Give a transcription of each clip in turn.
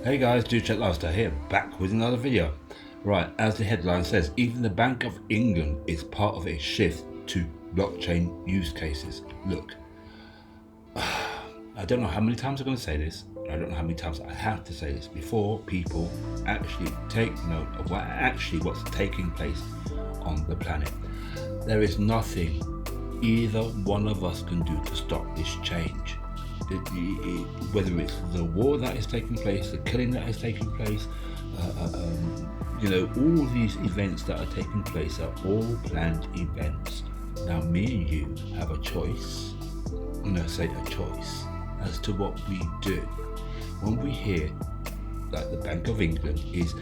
Hey guys, do check lifestyle here, back with another video. Right, as the headline says, even the Bank of England is part of a shift to blockchain use cases. Look, I don't know how many times I'm going to say this. I don't know how many times I have to say this before people actually take note of what's taking place on the planet. There is nothing either one of us can do to stop this change. Whether it's the war that is taking place, the killing that is taking place, all these events that are taking place are all planned events. Now, me and you have a choice, and I say a choice, as to what we do. When we hear that the Bank of England is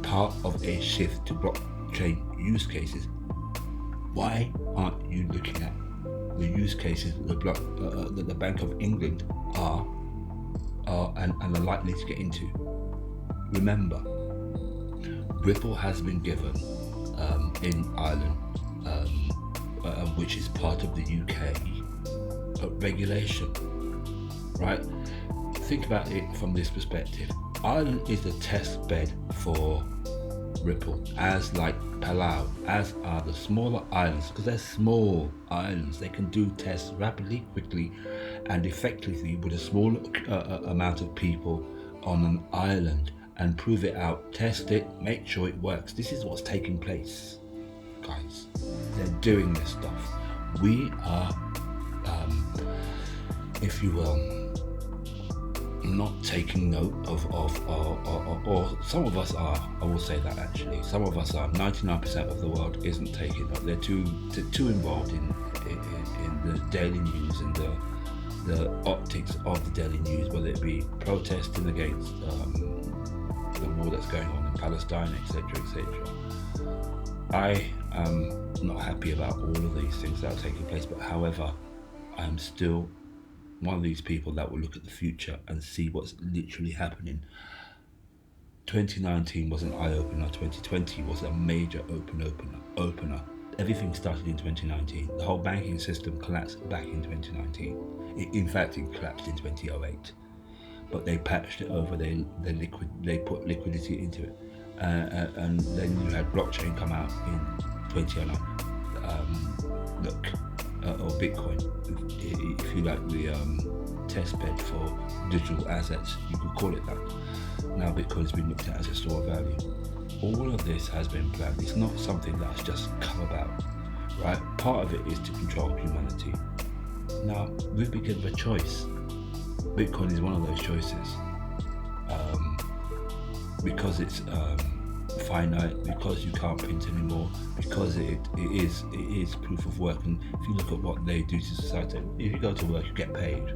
part of a shift to blockchain use cases, why aren't you looking at the use cases that the Bank of England are and are likely to get into? Remember, Ripple has been given in Ireland, which is part of the UK, regulation, right? Think about it from this perspective. Ireland is the test bed for Ripple, as like Palau, as are the smaller islands, because they're small islands. They can do tests rapidly, quickly, and effectively with a small amount of people on an island, and prove it out, test it, make sure it works. This is what's taking place, guys. They're doing this stuff. We are, if you will, not taking note of or some of us are. I will say that actually, some of us are. 99% of the world isn't taking note. They're too involved in the daily news and the optics of the daily news, whether it be protesting against the war that's going on in Palestine, etc., etc. I am not happy about all of these things that are taking place, but however, I am still one of these people that will look at the future and see what's literally happening. 2019 was an eye-opener. 2020 was a major opener. Everything started in 2019. The whole banking system collapsed back in 2019. In fact, it collapsed in 2008. But they patched it over. They put liquidity into it, and then you had blockchain come out in 2009. Or Bitcoin, if you like, the test bed for digital assets, you could call it that. Now Bitcoin has been looked at as a store of value. All of this has been planned. It's not something that's just come about, right? Part of it is to control humanity. Now, we've been given a choice. Bitcoin is one of those choices, because it's finite, because you can't print anymore, because it is proof of work. And if you look at what they do to society, if you go to work, you get paid,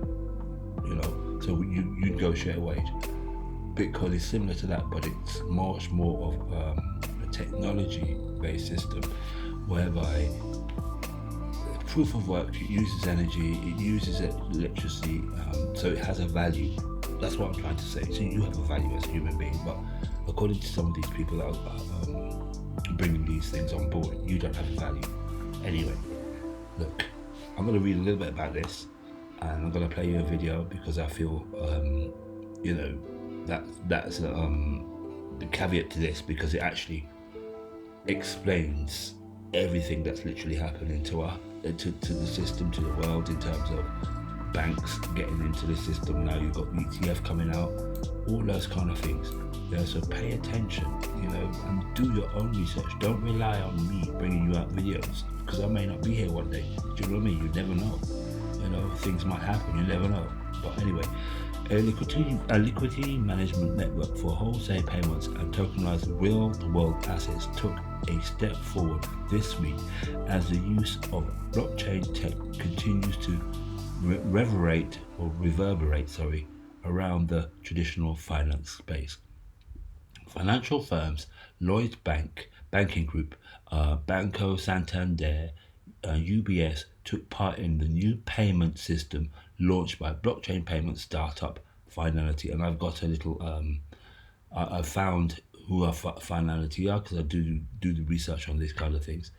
so you negotiate a wage. Bitcoin is similar to that, but it's much more of a technology based system, whereby proof of work, it uses energy, it uses electricity, so it has a value. That's what I'm trying to say. So you have a value as a human being, but according to some of these people that are bringing these things on board, you don't have a value. Anyway, look, I'm going to read a little bit about this, and I'm going to play you a video, because I feel, that's the caveat to this, because it actually explains everything that's literally happening to the system, to the world, in terms of banks getting into the system. Now you've got the ETF coming out, all those kind of things. So pay attention, and do your own research. Don't rely on me bringing you out videos, because I may not be here one day. Do you know what I mean? You never know. Things might happen. You never know. But anyway, a liquidity management network for wholesale payments and tokenized real-world assets took a step forward this week, as the use of blockchain tech continues to reverberate around the traditional finance space. Financial firms, Lloyds Banking Group, Banco Santander, UBS took part in the new payment system launched by blockchain payment startup Finality. And I've got a little, I found who Finality are, because I do the research on these kind of things.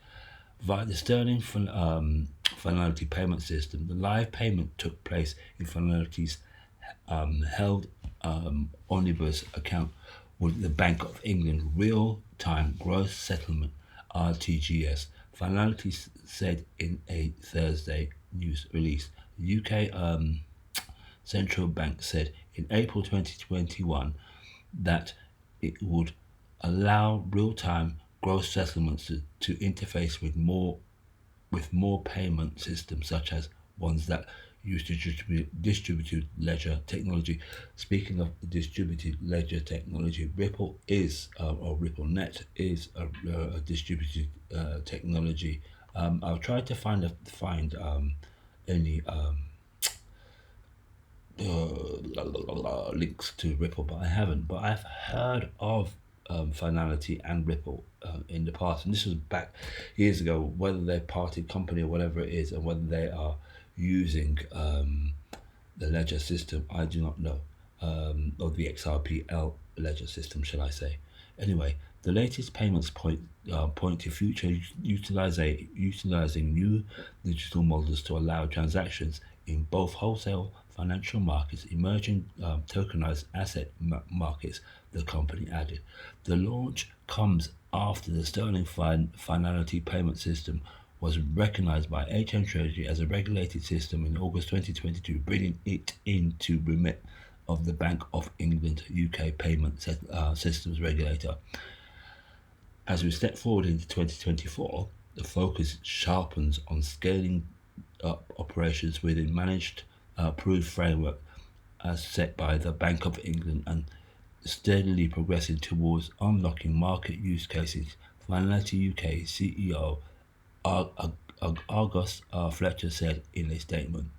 Via the Sterling Finality payment system, the live payment took place in Finality's held omnibus account with the Bank of England real-time gross settlement (RTGS). Finality said in a Thursday news release. The UK Central Bank said in April 2021 that it would allow real-time gross settlements to interface with more payment systems such as ones that use distributed ledger technology. Speaking of distributed ledger technology, Ripple is or RippleNet is a distributed technology. I'll try to find any links to Ripple, but I haven't. But I've heard of Finality and Ripple in the past, and this was back years ago. Whether they're parted company or whatever it is, and whether they are using the ledger system, I do not know, or the XRPL ledger system, shall I say? Anyway, the latest payments point to future utilizing new digital models to allow transactions in both wholesale financial markets, emerging tokenized asset markets, the company added. The launch comes after the Sterling Finality payment system was recognized by HM Treasury as a regulated system in August 2022, bringing it into remit of the Bank of England UK payment systems regulator. As we step forward into 2024, the focus sharpens on scaling up operations within managed approved framework as set by the Bank of England and steadily progressing towards unlocking market use cases. Finality UK CEO August Fletcher said in a statement.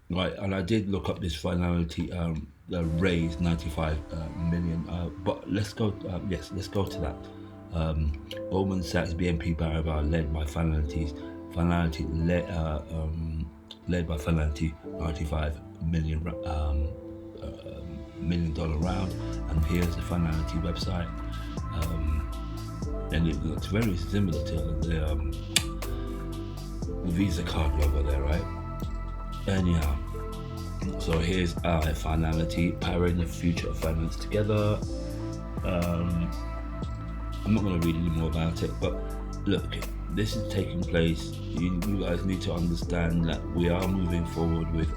Right, and I did look up this Finality raised 95 million, but let's go to that. Goldman Sachs, BNP Paribas, led by Finality led by Finality, $95 million round, and here's the Finality website, and it looks very similar to the Visa card logo there, right? Anyhow, so here's Finality, powering the future of finance together. I'm not going to read any more about it, but look, this is taking place. You guys need to understand that we are moving forward with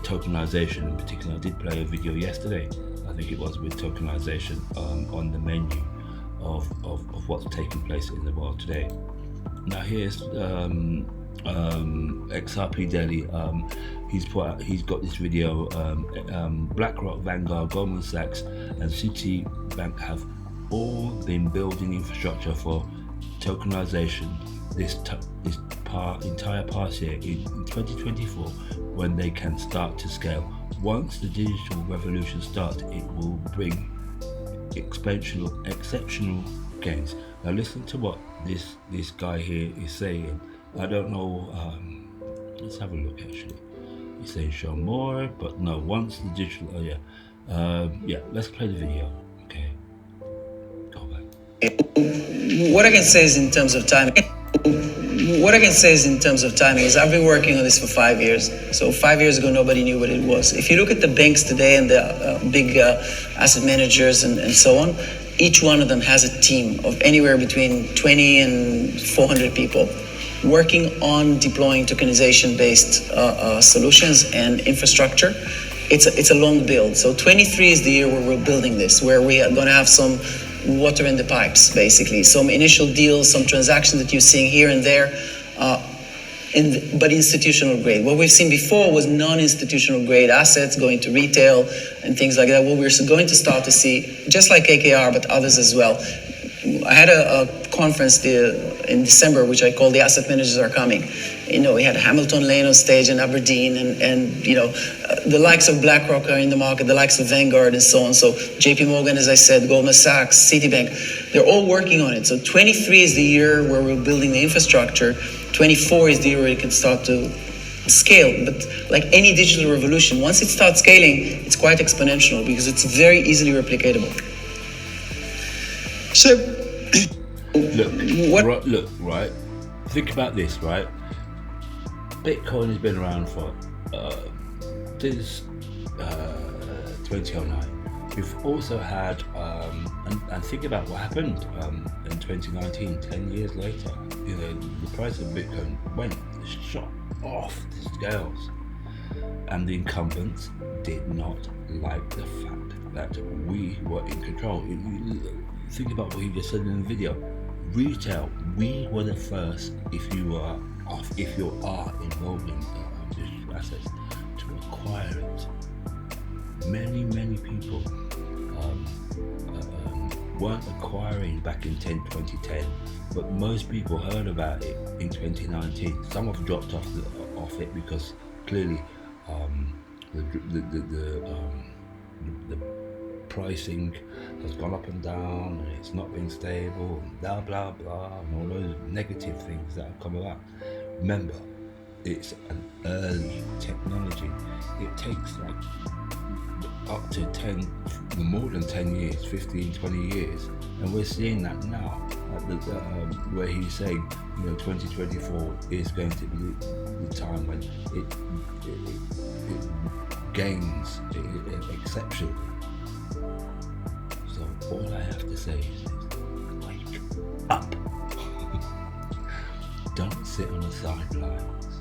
tokenization in particular. I did play a video yesterday, I think it was, with tokenization on the menu of what's taking place in the world today. Now here's XRP Daily. He's got this video. BlackRock, Vanguard, Goldman Sachs, and Citibank have all been building infrastructure for tokenization this entire past year in 2024, when they can start to scale. Once the digital revolution starts, it will bring exceptional gains. Now listen to what this guy here is saying. I don't know. Let's have a look. Actually, he's saying show more, but no. Once the digital, let's play the video. Okay, go back. What I can say is in terms of timing. Is I've been working on this for 5 years. So 5 years ago, nobody knew what it was. If you look at the banks today and the big asset managers and so on, each one of them has a team of anywhere between 20 and 400 people working on deploying tokenization-based solutions and infrastructure. It's a long build. So 23 is the year where we're building this, where we are going to have some water in the pipes, basically. Some initial deals, some transactions that you're seeing here and there, but institutional grade. What we've seen before was non-institutional grade assets going to retail and things like that. What we're going to start to see, just like KKR, but others as well. I had a conference in December, which I call the Asset Managers Are Coming. We had Hamilton Lane on stage in Aberdeen, and the likes of BlackRock are in the market, the likes of Vanguard and so on. So JP Morgan, as I said, Goldman Sachs, Citibank, they're all working on it. So 23 is the year where we're building the infrastructure. 24 is the year where it can start to scale. But like any digital revolution, once it starts scaling, it's quite exponential because it's very easily replicatable. So, look, right? Think about this, right? Bitcoin has been around for since 2009. We've also had, and think about what happened in 2019, 10 years later. The price of Bitcoin went shot off the scales, and the incumbents did not like the fact that we were in control. Think about what he just said in the video. Retail, we were the first. If you are involved in digital assets, to acquire it. Many people weren't acquiring back in 2010, but most people heard about it in 2019. Some have dropped off it because clearly the pricing has gone up and down, and it's not been stable, and blah blah blah, and all those negative things that have come about. Remember, it's an early technology. It takes like up to more than 10 years, 15, 20 years, and we're seeing that now. Where he's saying, 2024 is going to be the time when it gains exception. So all I have to say is wake up. Don't sit on the sidelines.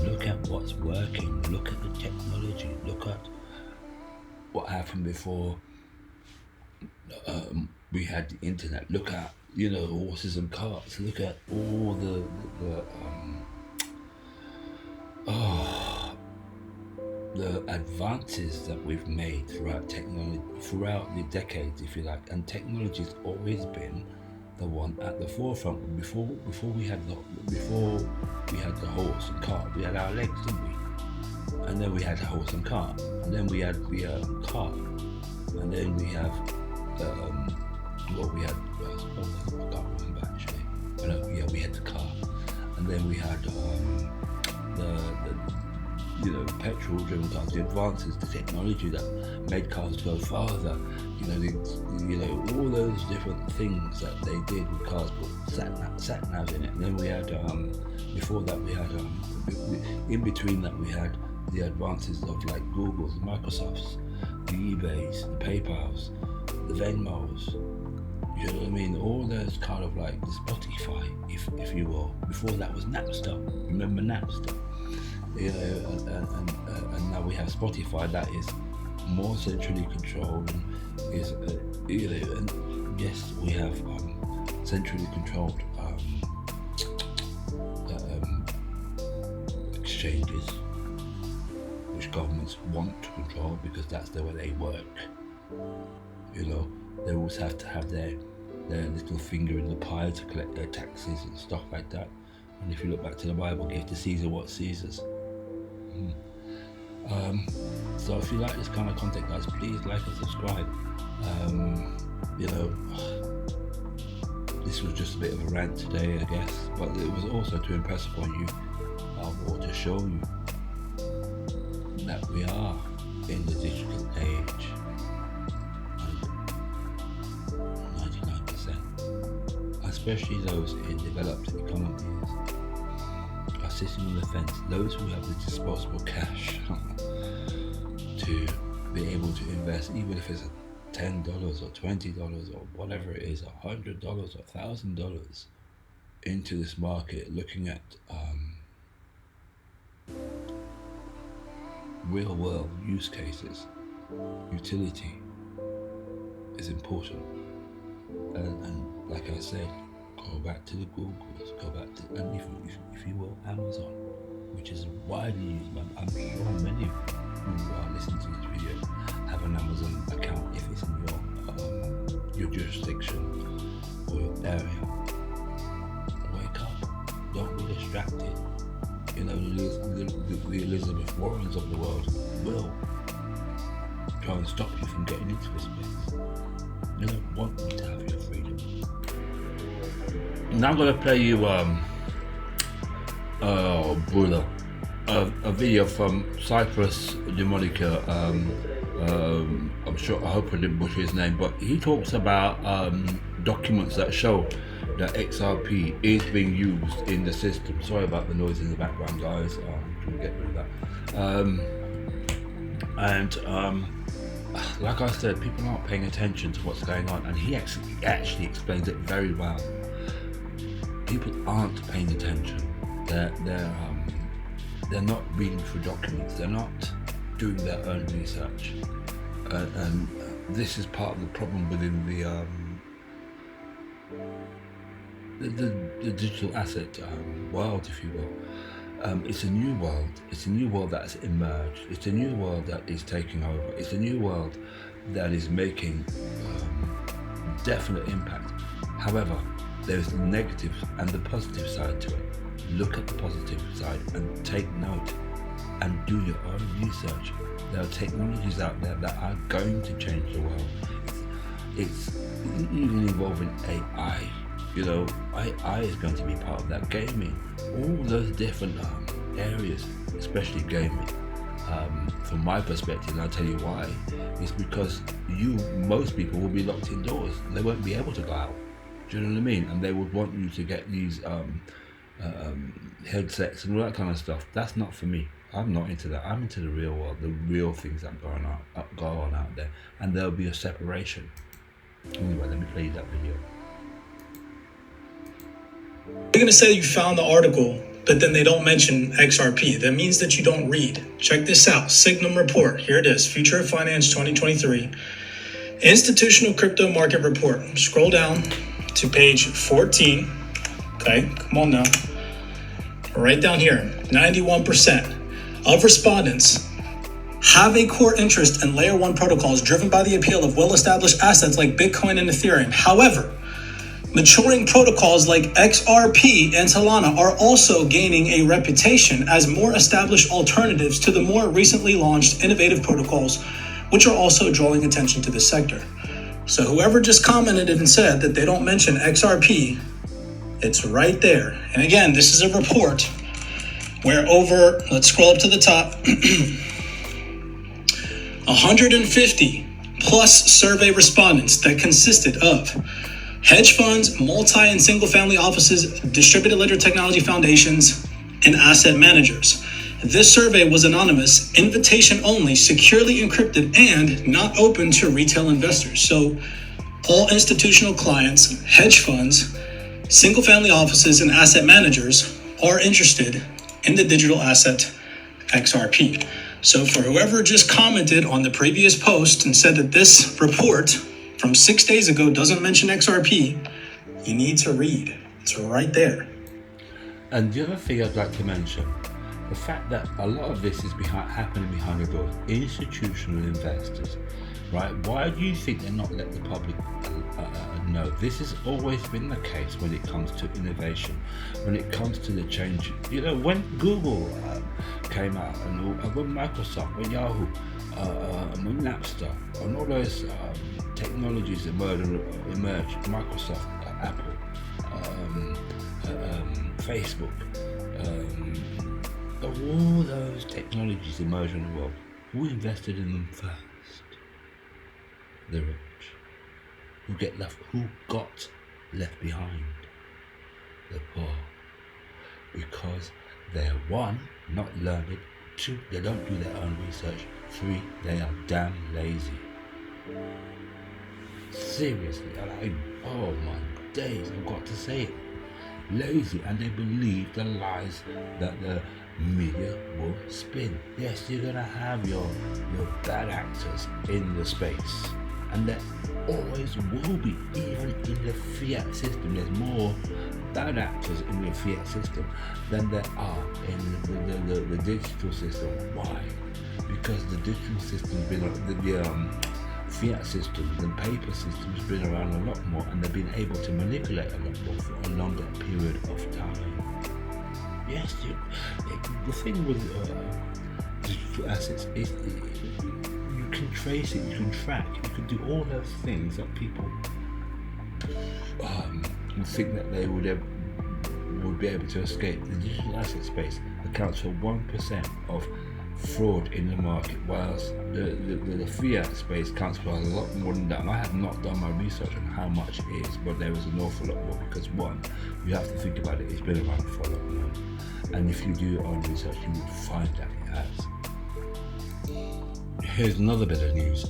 Look at what's working. Look at the technology. Look at what happened before we had the internet. Look at horses and carts. Look at all the advances that we've made throughout technology, throughout the decades, if you like. And technology's always been the one at the forefront. Before we had the horse and cart, we had our legs, didn't we? And then we had a horse and cart, and then we had the car, and then we have I can't remember actually. We had the car, and then we had the petrol-driven cars, the advances, the technology that made cars go farther. All those different things that they did with cars, put sat navs in it. And then we had before that we had in between that we had the advances of like Google's, the Microsoft's, the eBays, the PayPals, the Venmos. You know what I mean? All those kind of like the Spotify, if you will. Before that was Napster. Remember Napster? And now we have Spotify that is more centrally controlled and is and yes, we have centrally controlled exchanges, which governments want to control because that's the way they work. They always have to have their little finger in the pie to collect their taxes and stuff like that. And if you look back to the Bible, give to Caesar what's Caesar's. So if you like this kind of content, guys, please like and subscribe. This was just a bit of a rant today, I guess, but it was also to impress upon you or to show you that we are in the digital age. And 99%, especially those in developed economies, are sitting on the fence. Those who have the disposable cash to be able to invest, even if it's $10 or $20 or whatever it is, $100 or $1,000 into this market, looking at real world use cases. Utility is important, and like I said, go back to the Googles, go back to, and if you will, Amazon, which is widely used. I'm sure many of you who are listening to this video have an Amazon account if it's in your jurisdiction or your area. Wake up, don't be distracted. The Elizabeth Warrens of the world will try and stop you from getting into this place. They don't want you to have your freedom. Now I'm going to play you a video from Cyprus Demonica. I'm sure, I hope I didn't butcher his name, but he talks about documents that show that XRP is being used in the system. Sorry about the noise in the background, guys. I'm trying to get rid of that. And like I said, people aren't paying attention to what's going on, and he actually explains it very well. People aren't paying attention. They're not reading through documents. They're not doing their own research, and this is part of the problem within the digital asset world, if you will. It's a new world. It's a new world that's emerged. It's a new world that is taking over. It's a new world that is making definite impact. However, there's the negative and the positive side to it. Look at the positive side and take note and do your own research. There are technologies out there that are going to change the world. It's even involving AI. You know, AI is going to be part of that. Gaming, all those different areas, especially gaming. From my perspective, and I'll tell you why, is because most people will be locked indoors. They won't be able to go out. Do you know what I mean? And they would want you to get these headsets and all that kind of stuff. That's not for me. I'm not into that. I'm into the real world, the real things that go on out there, and there'll be a separation. Anyway, let me play you that video. You're going to say you found the article, but then they don't mention XRP. That means that you don't read. Check this out. Signum report. Here it is. Future of Finance 2023. Institutional Crypto Market Report. Scroll down to page 14. Okay, come on now. Right down here, 91% of respondents have a core interest in layer 1 protocols driven by the appeal of well-established assets like Bitcoin and Ethereum. However, maturing protocols like XRP and Solana are also gaining a reputation as more established alternatives to the more recently launched innovative protocols, which are also drawing attention to the sector. So whoever just commented and said that they don't mention XRP, it's right there. And again, this is a report where let's scroll up to the top, 150 plus survey respondents that consisted of hedge funds, multi and single family offices, distributed ledger technology foundations, and asset managers. This survey was anonymous, invitation only, securely encrypted, and not open to retail investors. So all institutional clients, hedge funds, single family offices, and asset managers are interested in the digital asset XRP. So for whoever just commented on the previous post and said that this report from 6 days ago doesn't mention XRP, you need to read. It's right there. And the other thing I'd like to mention, the fact that a lot of this is happening behind the doors. Institutional investors, right? Why do you think they're not letting the public know? This has always been the case when it comes to innovation, when it comes to the change. You know, when Google came out, and when Microsoft, when Yahoo, when Napster, and all those technologies emerged, Microsoft, Apple, Facebook, all those technologies emerged in the world, who invested in them first? The rich. Who got left behind? The poor. Because they're, 1, not learned, 2, they don't do their own research, 3, they are damn lazy. Seriously, oh my days, I've got to say it. Lazy, and they believe the lies that the media will spin. Yes, you're gonna have your bad actors in the space, and there always will be. Even in the fiat system, there's more bad actors in the fiat system than there are in the digital system. Why? Because the digital system's been the fiat system, the paper system has been around a lot more, and they've been able to manipulate a lot more for a longer period of time. Yes, the thing with digital assets is you can trace it, you can track, you can do all those things that people would think that they would be able to escape. The digital asset space accounts for 1% of fraud in the market, whilst the fiat space counts for a lot more than that. And I have not done my research on how much it is, but there is an awful lot more, because 1, you have to think about it, it's been around for a lot more. And if you do your own research, you will find that it has. Here's another bit of news.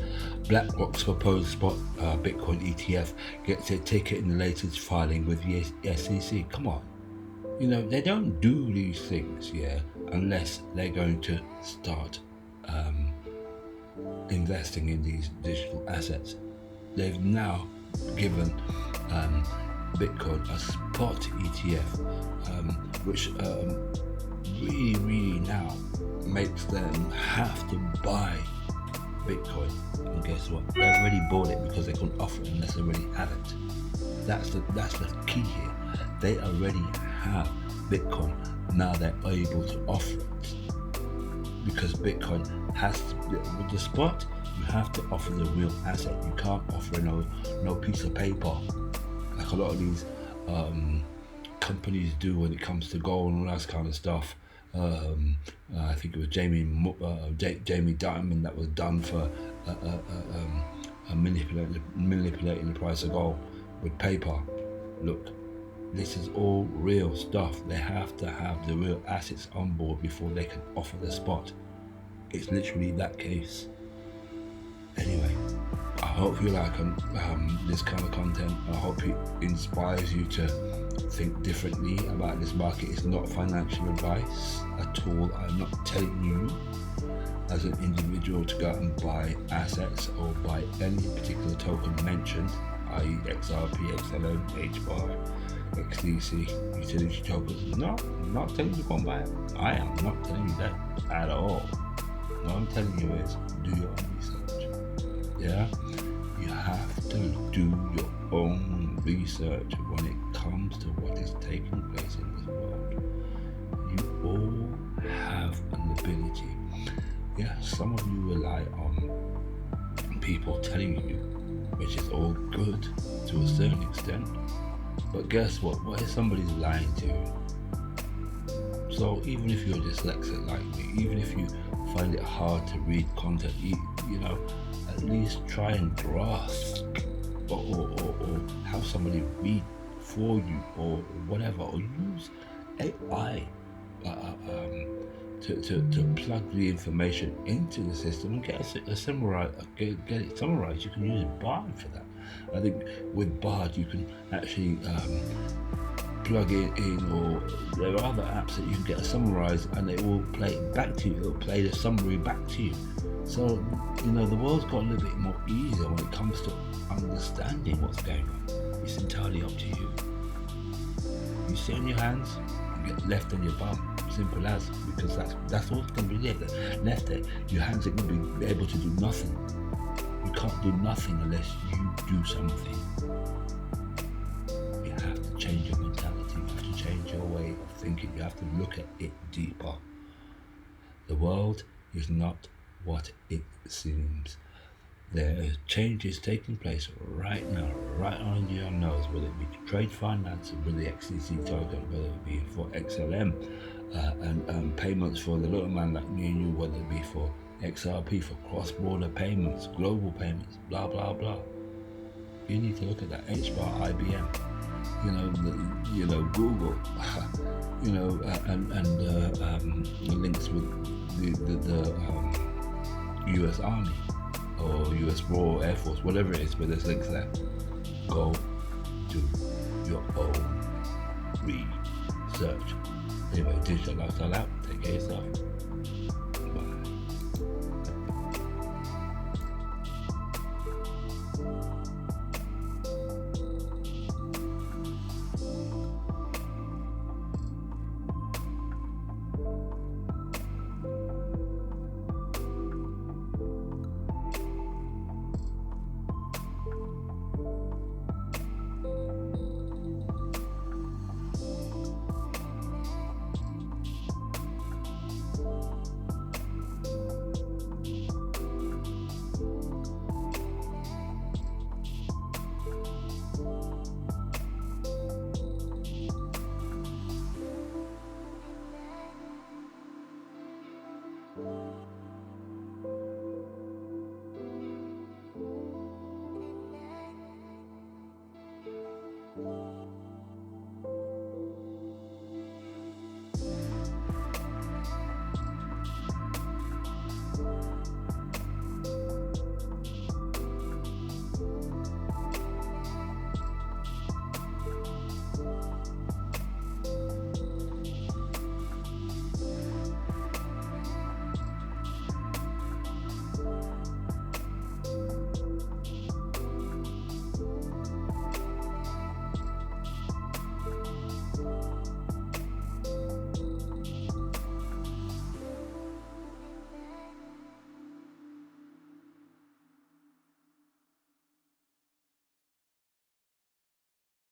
BlackRock's proposed spot Bitcoin ETF gets a ticket in the latest filing with the SEC. Come on. They don't do these things, unless they're going to start investing in these digital assets. They've now given Bitcoin a spot ETF, which really now makes them have to buy Bitcoin. And guess what? They've already bought it because they couldn't offer it unless they already had it. That's the key here. They already have Bitcoin. Now they're able to offer it. Because Bitcoin has to, with the spot, you have to offer the real asset. You can't offer no piece of paper like a lot of these companies do when it comes to gold and all that kind of stuff. I think it was Jamie Dimon that was done for manipulating the price of gold with paper. Look, this is all real stuff. They have to have the real assets on board before they can offer the spot. It's literally that case. Anyway, I hope you like this kind of content. I hope it inspires you to think differently about this market. It's not financial advice at all. I'm not telling you as an individual to go out and buy assets or buy any particular token mentioned, i.e. XRP, XLM, HBAR, XDC, utility tokens. No, I'm not telling you to go and buy it. I am not telling you that at all. What I'm telling you is do your own research. You have to do your own research when it comes to what is taking place in this world. You all have an ability. Some of you rely on people telling you, which is all good to a certain extent. But guess what? What if somebody's lying to you? So even if you're dyslexic like me, even if you find it hard to read content, at least try and grasp or have somebody read for you or whatever, or use AI to plug the information into the system and get it summarized. You can use Bard for that. I think with Bard you can actually plug it in, or there are other apps that you can get summarized and it will play it back to you. It'll play the summary back to you. So the world's got a little bit more easier when it comes to understanding what's going on. It's entirely up to you. You sit on your hands and get left on your bum. Simple as, because that's all it's going to be there. Left there, your hands are going to be able to do nothing. You can't do nothing unless you do something. You have to change your mentality. You have to change your way of thinking. You have to look at it deeper. The world is not what it seems. There are changes taking place right now, right under your nose, whether it be trade finance with the XDC token, whether it be for XLM, and payments for the little man like me and you, whether it be for XRP, for cross-border payments, global payments, blah, blah, blah. You need to look at that. HBAR, IBM, Google, and the links with the US Army or US Royal Air Force, whatever it is, but there's links there. Go do your own research. Anyway, digital lifestyle out. Take care of yourself.